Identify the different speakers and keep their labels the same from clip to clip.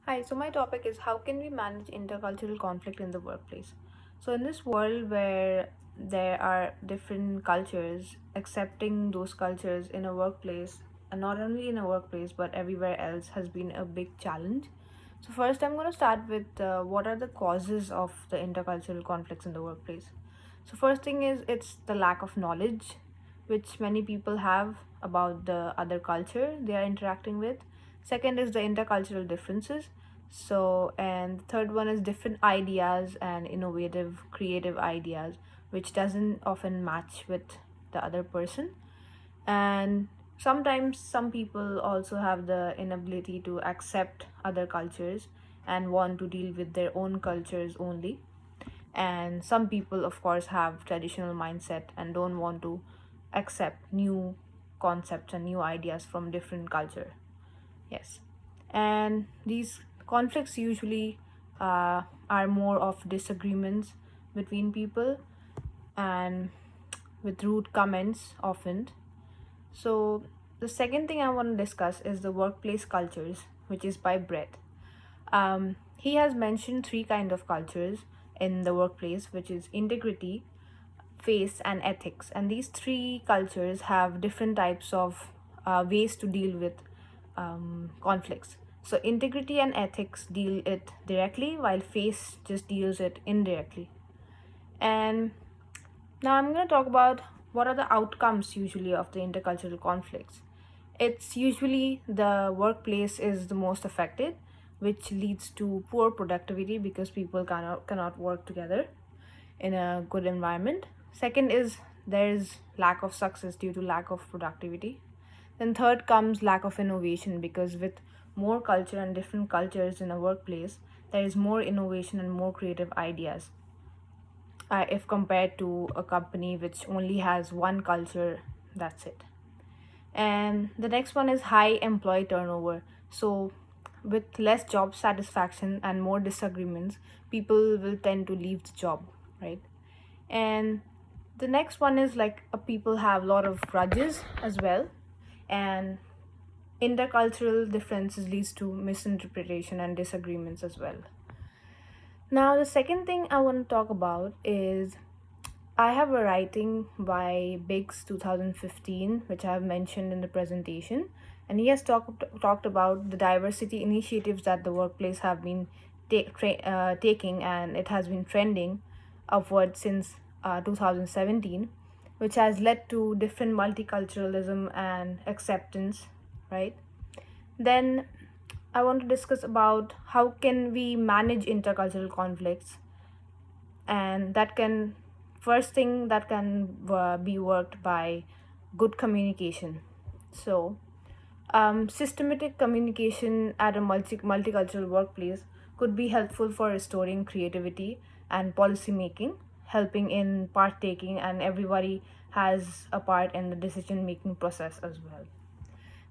Speaker 1: Hi, so my topic is how can we manage intercultural conflict in the workplace? So, in this world where there are different cultures, accepting those cultures in a workplace, and not only in a workplace but everywhere else, has been a big challenge. So, first, I'm going to start with what are the causes of the intercultural conflicts in the workplace. So, first thing is it's the lack of knowledge which many people have about the other culture they are interacting with. Second is the intercultural differences. So, and the third one is different ideas and innovative, creative ideas, which doesn't often match with the other person. And sometimes some people also have the inability to accept other cultures and want to deal with their own cultures only. And some people, of course, have traditional mindset and don't want to accept new concepts and new ideas from different culture. Yes. And these conflicts usually are more of disagreements between people and with rude comments often. So, the second thing I want to discuss is the workplace cultures, which is by Brett. He has mentioned three kind of cultures in the workplace, which is integrity, faith, and ethics. And these three cultures have different types of ways to deal with conflicts. So integrity and ethics deal it directly, while faith just deals it indirectly. And now I'm going to talk about what are the outcomes usually of the intercultural conflicts. It's usually the workplace is the most affected, which leads to poor productivity because people cannot work together in a good environment. Second is there is lack of success due to lack of productivity. Then third comes lack of innovation because with more culture and different cultures in a workplace, there is more innovation and more creative ideas if compared to a company which only has one culture, that's it. And the next one is high employee turnover. So, with less job satisfaction and more disagreements, people will tend to leave the job, right? And the next one is like people have a lot of grudges as well, and intercultural differences leads to misinterpretation and disagreements as well. Now, the second thing I want to talk about is I have a writing by Biggs 2015, which I have mentioned in the presentation, and he has talked about the diversity initiatives that the workplace have been taking, and it has been trending upward since 2017, which has led to different multiculturalism and acceptance, right? Then I want to discuss about how can we manage intercultural conflicts, and that can first thing that can be worked by good communication. So systematic communication at a multicultural workplace could be helpful for restoring creativity and policy making, helping in part taking, and everybody has a part in the decision making process as well.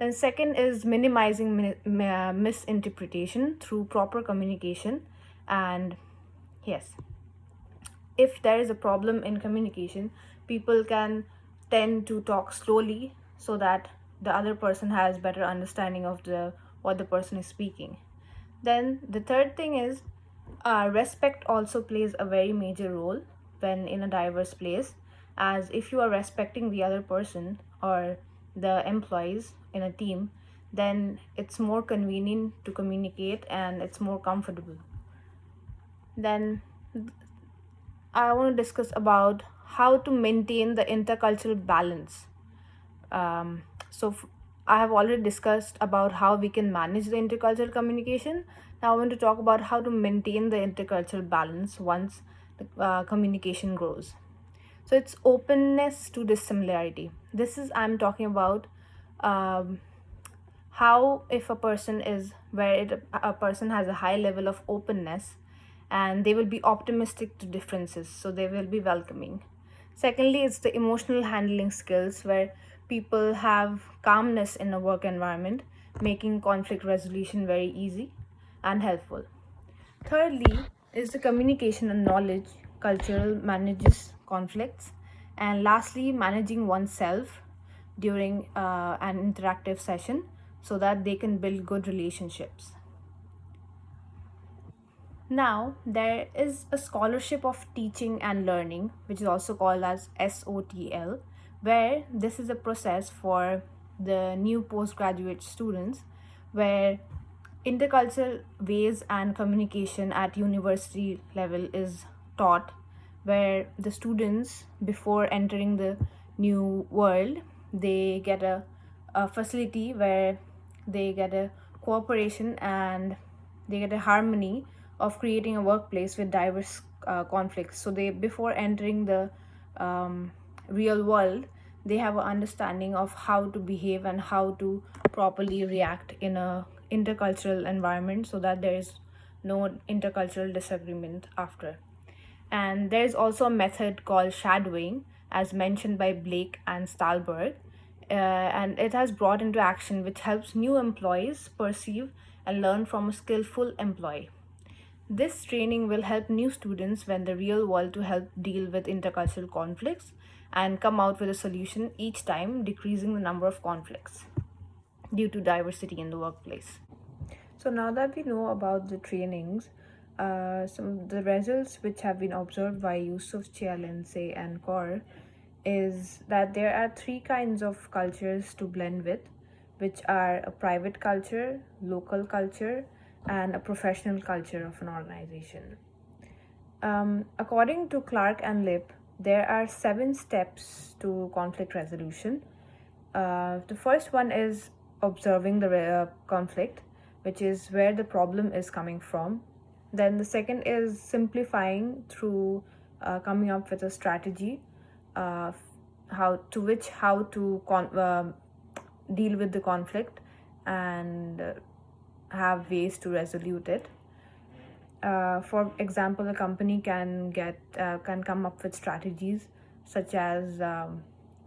Speaker 1: Then second is minimizing misinterpretation through proper communication. And yes, if there is a problem in communication, people can tend to talk slowly so that the other person has better understanding of the what the person is speaking. Then the third thing is respect also plays a very major role when in a diverse place, as if you are respecting the other person or the employees in a team, then it's more convenient to communicate and it's more comfortable. Then I want to discuss about how to maintain the intercultural balance. Um, so f- I have already discussed about how we can manage the intercultural communication. Now I want to talk about how to maintain the intercultural balance once the communication grows. So it's openness to dissimilarity. This is I'm talking about um, how if a person is where a person has a high level of openness and they will be optimistic to differences, so they will be welcoming. Secondly, it's the emotional handling skills where people have calmness in a work environment, making conflict resolution very easy and helpful. Thirdly is the communication and knowledge cultural manages conflicts. And lastly, managing oneself during an interactive session so that they can build good relationships. Now, there is a scholarship of teaching and learning, which is also called as SOTL, where this is a process for the new postgraduate students where intercultural ways and communication at university level is taught, where the students, before entering the new world, they get a facility where they get a cooperation and they get a harmony of creating a workplace with diverse conflicts. So they, before entering the um, real world, they have an understanding of how to behave and how to properly react in a intercultural environment, so that there is no intercultural disagreement after. And there's also a method called shadowing, as mentioned by Blake and Stahlberg, and it has brought into action, which helps new employees perceive and learn from a skillful employee. This training will help new students when the real world to help deal with intercultural conflicts and come out with a solution each time, decreasing the number of conflicts due to diversity in the workplace. So now that we know about the trainings, some of the results which have been observed by Yusuf Chialense and Kaur is that there are three kinds of cultures to blend with, which are a private culture, local culture, and a professional culture of an organization. According to Clark and Lip, there are 7 steps to conflict resolution. The first one is observing the conflict, which is where the problem is coming from. Then the second is simplifying through coming up with a strategy, uh, how to deal with the conflict and have ways to resolve it. For example, a company can come up with strategies such as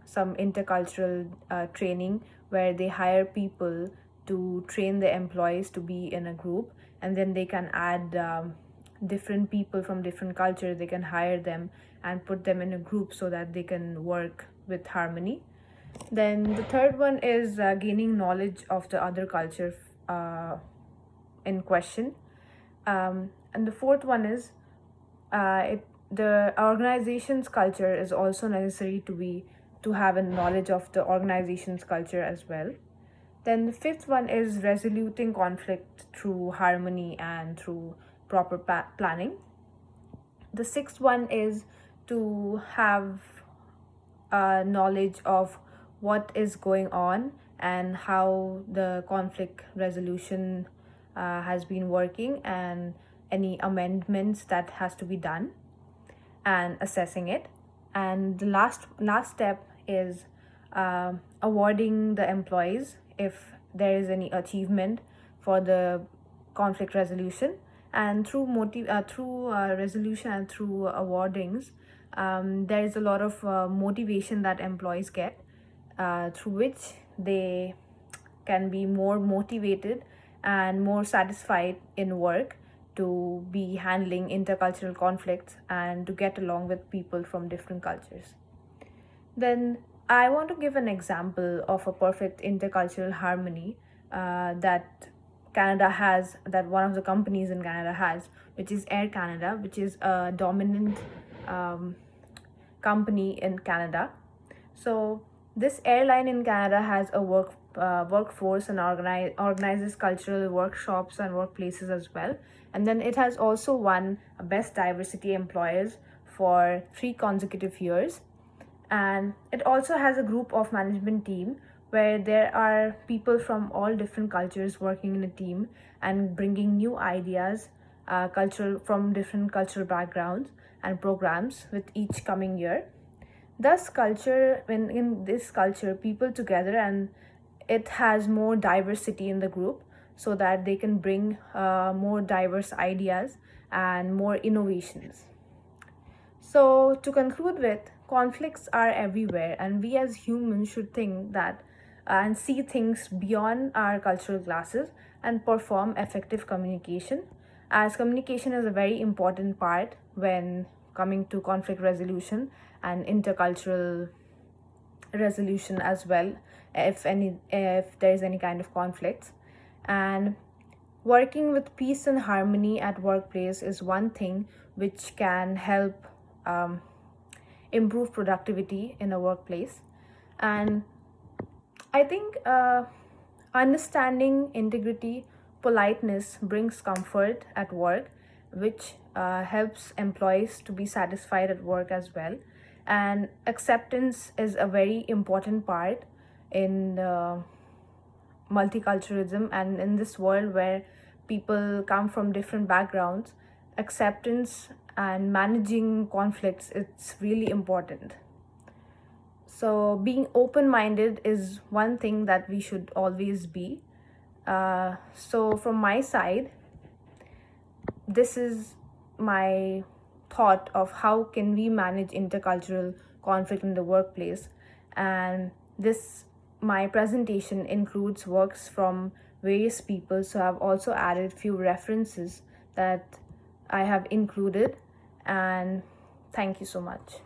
Speaker 1: some intercultural training, where they hire people to train the employees to be in a group, and then they can add different people from different cultures. They can hire them and put them in a group so that they can work with harmony. Then the third one is gaining knowledge of the other culture in question. And the fourth one is the organization's culture is also necessary to have a knowledge of the organization's culture as well. Then the fifth one is resoluting conflict through harmony and through proper planning. The sixth one is to have knowledge of what is going on and how the conflict resolution has been working, and any amendments that has to be done, and assessing it. And the last step is awarding the employees if there is any achievement for the conflict resolution. And through resolution and through awardings, there is a lot of motivation that employees get, through which they can be more motivated and more satisfied in work to be handling intercultural conflicts and to get along with people from different cultures. Then I want to give an example of a perfect intercultural harmony that Canada has, that one of the companies in Canada has, which is Air Canada, which is a dominant um, company in Canada. So this airline in Canada has a workforce and organizes cultural workshops and workplaces as well. And then it has also won Best Diversity Employers for 3 consecutive years. And it also has a group of management team where there are people from all different cultures working in a team and bringing new ideas, cultural from different cultural backgrounds and programs with each coming year. Thus, culture, when in this culture, people together, and it has more diversity in the group, so that they can bring more diverse ideas and more innovations. So, to conclude with, conflicts are everywhere, and we as humans should think that and see things beyond our cultural classes and perform effective communication, as communication is a very important part when coming to conflict resolution and intercultural resolution as well, if there is any kind of conflicts. And Working with peace and harmony at workplace is one thing which can help um, improve productivity in a workplace. And I think understanding integrity, politeness brings comfort at work, which helps employees to be satisfied at work as well. And acceptance is a very important part in multiculturalism, and in this world where people come from different backgrounds, acceptance and managing conflicts, it's really important. So being open minded is one thing that we should always be. So from my side, this is my thought of how can we manage intercultural conflict in the workplace. And this my presentation includes works from various people, so I've also added few references that I have included. And thank you so much.